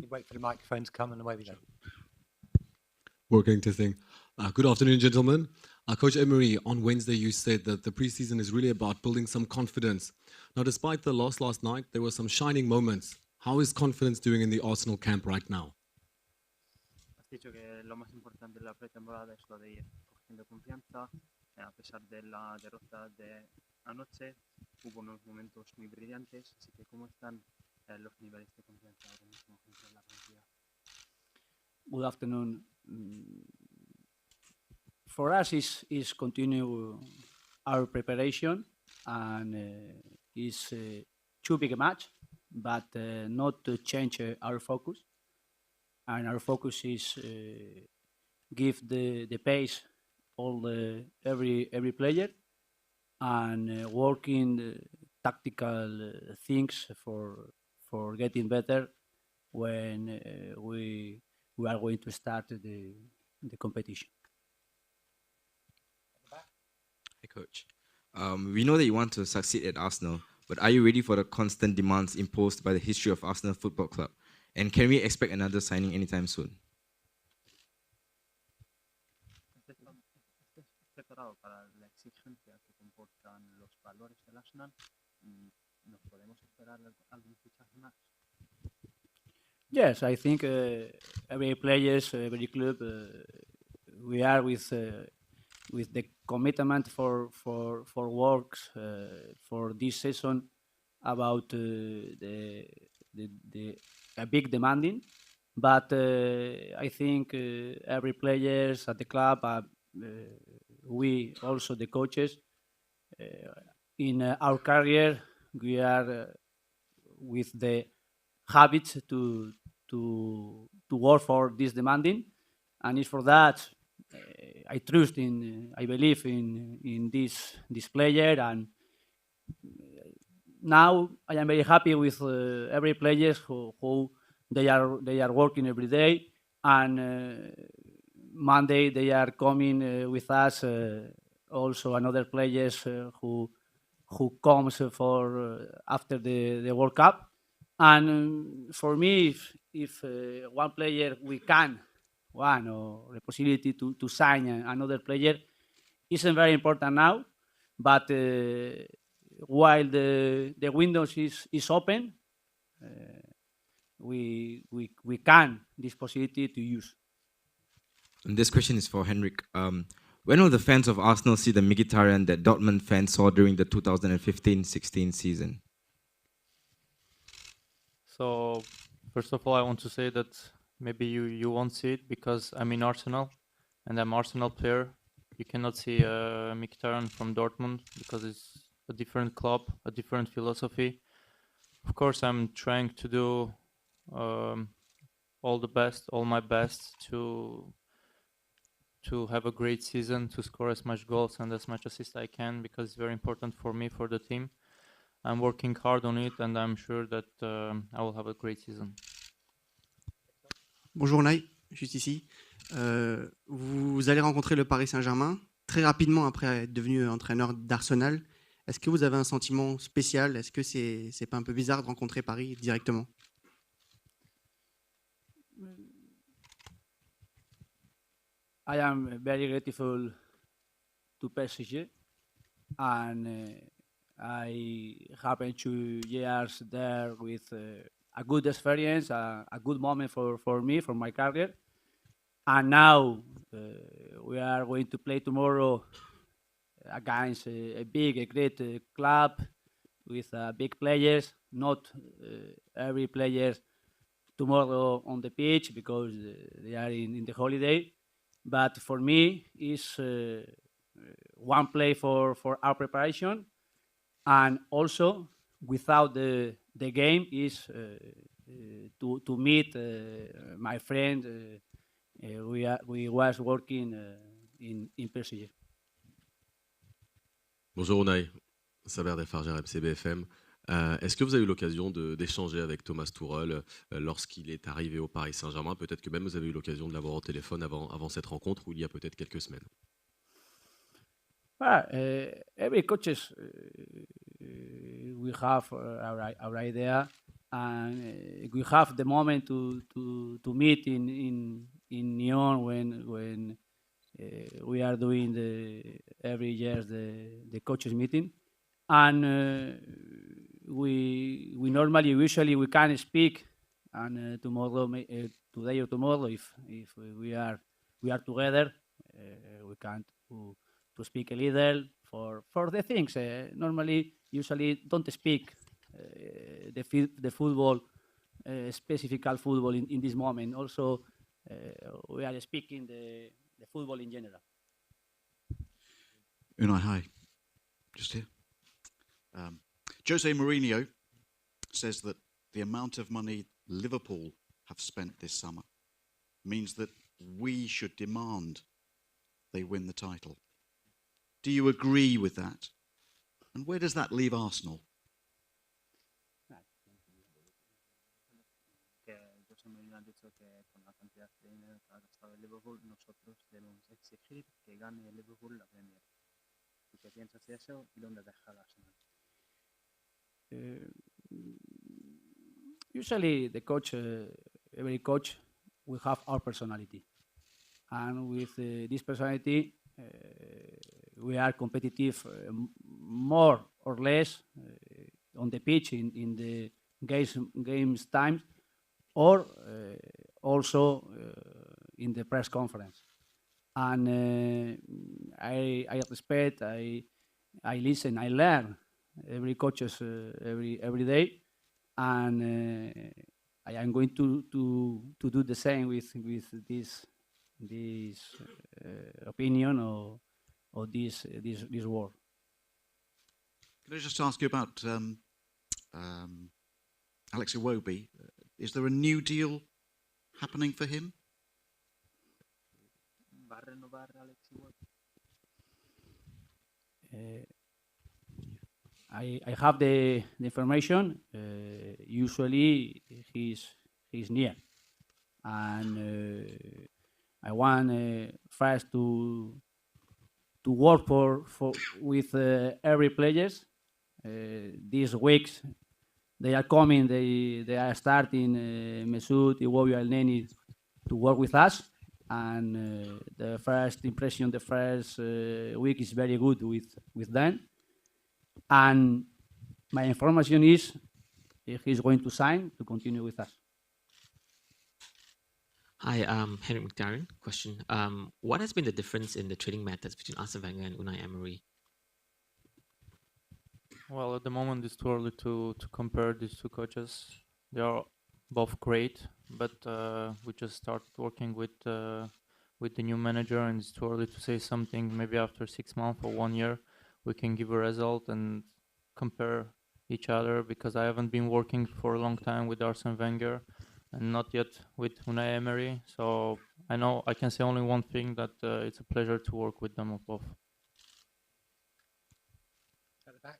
Wait for the microphone to come and away we go. Working testing. Good afternoon, gentlemen. Coach Emery, on Wednesday you said that the preseason is really about building some confidence. Now, despite the loss last night, there were some shining moments. How is confidence doing in the Arsenal camp right now? Has dicho que lo más importante en la pretemporada es lo de ir cogiendo confianza. A pesar de la derrota de anoche, hubo unos momentos muy brillantes. Así que, ¿cómo están los niveles de confianza ahora mismo en la plantilla? Good afternoon. For us, is continue our preparation, and is too big a match, but not to change our focus. And our focus is give the pace every player, and working tactical things for getting better when we are going to start the competition. Hey, Coach. We know that you want to succeed at Arsenal, but are you ready for the constant demands imposed by the history of Arsenal Football Club? And can we expect another signing anytime soon? ¿Estás preparado para la exigencia que comportan los valores del Arsenal? ¿Y nos podemos esperar algún fichaje más? Yes, I think every players, every club, we are with the commitment for works for this season about the a big demanding, but I think every players at the club, we also the coaches, in our career we are with the habits to work for this demanding, and it's for that I trust in, I believe in this player, and now I am very happy with every players who they are working every day, and Monday they are coming with us. Also another players who comes for after the World Cup, and for me, if one player we can one or the possibility to sign another player isn't very important now, but while the windows is open, we can this possibility to use. And this question is for Henrik. When will the fans of Arsenal see the Mkhitaryan that Dortmund fans saw during the 2015-16 season? So, first of all, I want to say that maybe you won't see it because I'm in Arsenal and I'm Arsenal player. You cannot see Mkhitaryan from Dortmund because it's a different club, a different philosophy. Of course, I'm trying to do all my best to have a great season, to score as much goals and as much assists I can, because it's very important for me, for the team. I'm working hard on it, and I'm sure that I will have a great season. Bonjour Unai, juste ici. Vous allez rencontrer le Paris Saint-Germain très rapidement après être devenu entraîneur d'Arsenal. Est-ce que vous avez un sentiment spécial? Est-ce que c'est pas un peu bizarre de rencontrer Paris directement? I am very grateful to PSG, and I happened 2 years there with a good experience, a good moment for me, for my career. And now we are going to play tomorrow against a great club with big players. Not every player tomorrow on the pitch because they are in the holiday. But for me, it's one play for our preparation, and also without the game is to meet my friend. We was working in PSG. Bonjour Unai, Saber Defarge, RMC BFM. Est-ce que vous avez eu l'occasion d'échanger avec Thomas Tuchel lorsqu'il est arrivé au Paris Saint-Germain? Peut-être que même vous avez eu l'occasion de l'avoir au téléphone avant cette rencontre, ou il y a peut-être quelques semaines. Every coaches we have our idea, and we have the moment to meet in Nyon when we are doing every year the coaches meeting, and we normally usually we can speak, and today or tomorrow if we are together, we can to speak a little for the things normally usually don't speak the football, specific football in this moment. Also, we are speaking the football in general. Unai, hi. Just here. Jose Mourinho says that the amount of money Liverpool have spent this summer means that we should demand they win the title. Do you agree with that? And where does that leave Arsenal? Que José Mourinho ha dicho que con la cantidad de dinero que ha gastado el Liverpool, nosotros debemos exigir que gane el Liverpool la Premier. ¿Tú qué piensas de eso y dónde deja el Arsenal? Usually the coach, every coach, we have our personality, and with this personality, we are competitive more or less on the pitch in the games time, or also in the press conference. And I respect, I listen, I learn every coaches every day, and I am going to do the same with this opinion or this word. Can I just ask you about Alex Iwobi? Is there a new deal happening for him? ¿Va a renovar Alex Iwobi? I have the information. Usually he's near, and I want first to work with every players. These weeks they are coming. They are starting Mesut, Iwobi, Elneny to work with us, and the first impression, the first week is very good with them. And my information is he's going to sign to continue with us. Hi, Henrik McDarren. Question. What has been the difference in the training methods between Arsene Wenger and Unai Emery? Well, at the moment it's too early to compare these two coaches. They are both great, but we just started working with the new manager, and it's too early to say something. Maybe after 6 months or 1 year, we can give a result and compare each other, because I haven't been working for a long time with Arsene Wenger and not yet with Unai Emery. So I know I can say only one thing, that it's a pleasure to work with them both. At the back.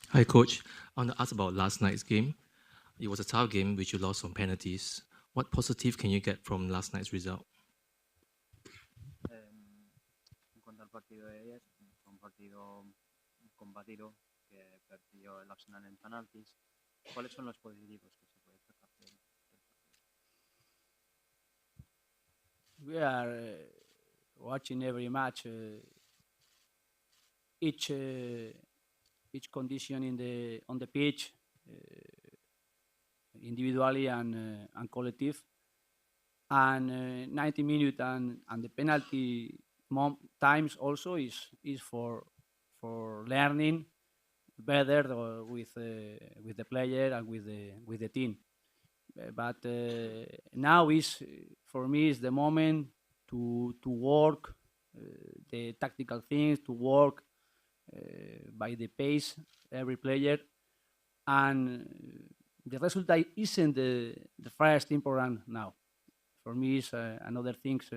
Hi, Coach. I want to ask about last night's game. It was a tough game, which you lost on penalties. What positive can you get from last night's result? En cuanto al partido de ayer, fue un partido combatido que perdió el Arsenal en penaltis. ¿Cuáles son los positivos que se puede sacar del partido? We are watching every match, each condition on the pitch, individually and collective, and 90 minutes and the penalty times also is for learning better with the player and with the team. But now is for me is the moment to work the tactical things, to work by the pace every player, and the result isn't the first important now. For me, is another things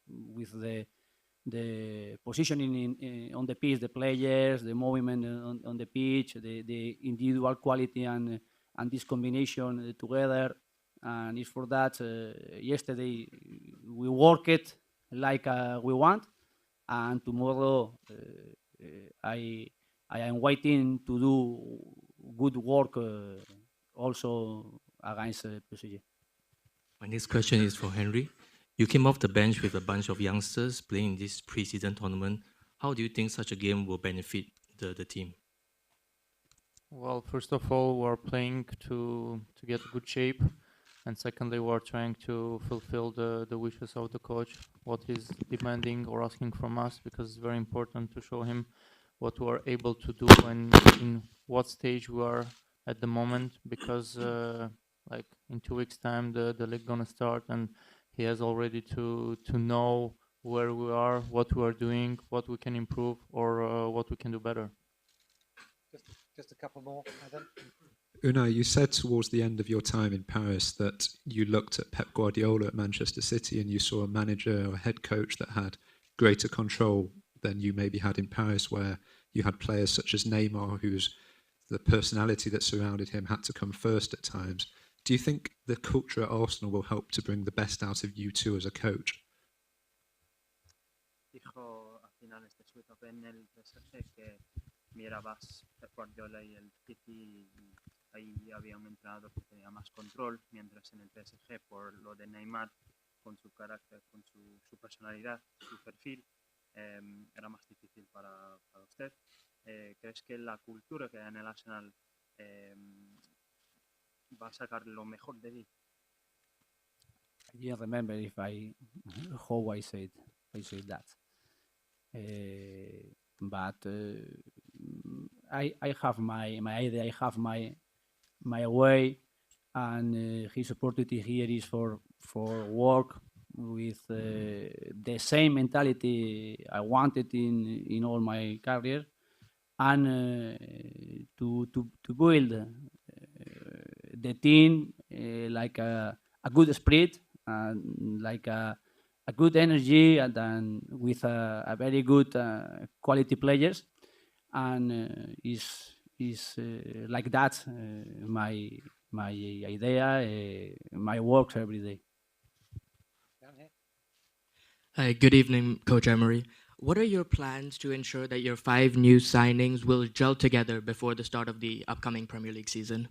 with the positioning on the pitch, the players, the movement on the pitch, the individual quality and this combination together. And it's for that yesterday we work it like we want, and tomorrow I am waiting to do good work also against PSG. My next question is for Henry. You came off the bench with a bunch of youngsters playing in this preseason tournament. How do you think such a game will benefit the team? Well, first of all, we're playing to get good shape, and secondly, we're trying to fulfill the wishes of the coach, what he's demanding or asking from us, because it's very important to show him what we are able to do and in what stage we are at the moment, because like in 2 weeks' time, the league gonna start, and he has already to know where we are, what we are doing, what we can improve, or what we can do better. Just a couple more, Adam. Unai, you said towards the end of your time in Paris that you looked at Pep Guardiola at Manchester City and you saw a manager or a head coach that had greater control than you maybe had in Paris, where you had players such as Neymar, whose the personality that surrounded him had to come first at times. Do you think the culture at Arsenal will help to bring the best out of you two as a coach? Dijo al final su etapa en el PSG que mirabas Pep Guardiola y el City y ahí había un entrenador que tenía más control, mientras en el PSG por lo de Neymar, con su carácter, con su personalidad, su perfil, era más difícil para usted. ¿Crees que la cultura que hay en el Arsenal va a sacar lo mejor de ti? I didn't remember how I said that. But I have my idea, I have my way, and his opportunity here is for work with the same mentality I wanted in all my career, and to build the team like a good spirit and like a good energy, and then with a very good quality players, and is like that my idea, my work every day. Down here. Hi, good evening, Coach Emery. What are your plans to ensure that your 5 new signings will gel together before the start of the upcoming Premier League season?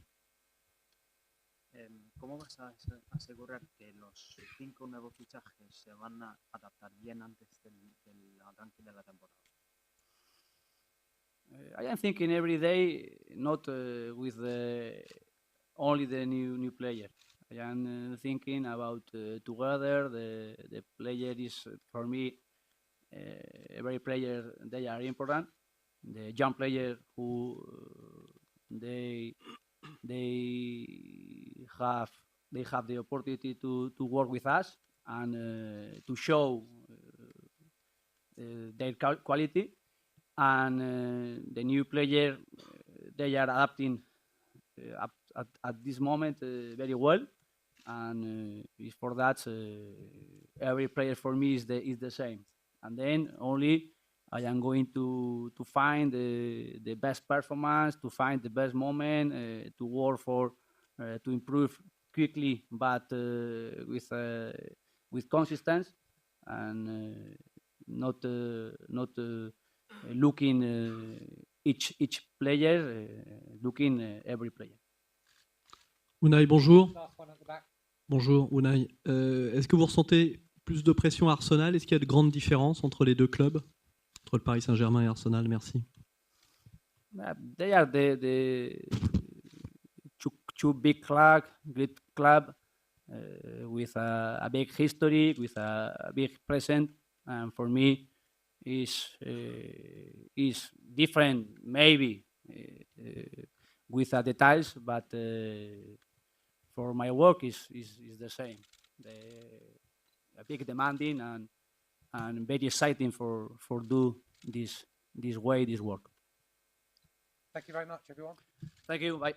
¿Cómo vas a asegurar que los 5 nuevos fichajes se van a adaptar bien antes del arranque de la temporada? I am thinking every day, not with only the new player. I am thinking about together. The player is for me every player. They are important. The young player who they have the opportunity to work with us and to show their quality, and the new player they are adapting at this moment very well, and for that every player for me is the same, and then only I am going to find the best performance, to find the best moment, to work for to improve quickly, but with consistency, and not looking each player, looking every player. Unai, bonjour. Last one at the back. Bonjour, Unai. Est-ce que vous ressentez plus de pression à Arsenal? Est-ce qu'il y a de grandes différences entre les deux clubs, entre le Paris Saint-Germain et Arsenal? Merci. They are the two big great club with a big history, with a big present, and for me is different maybe with the details, but for my work is the same. A big demanding and very exciting for do this work. Thank you very much, everyone. Thank you. Bye.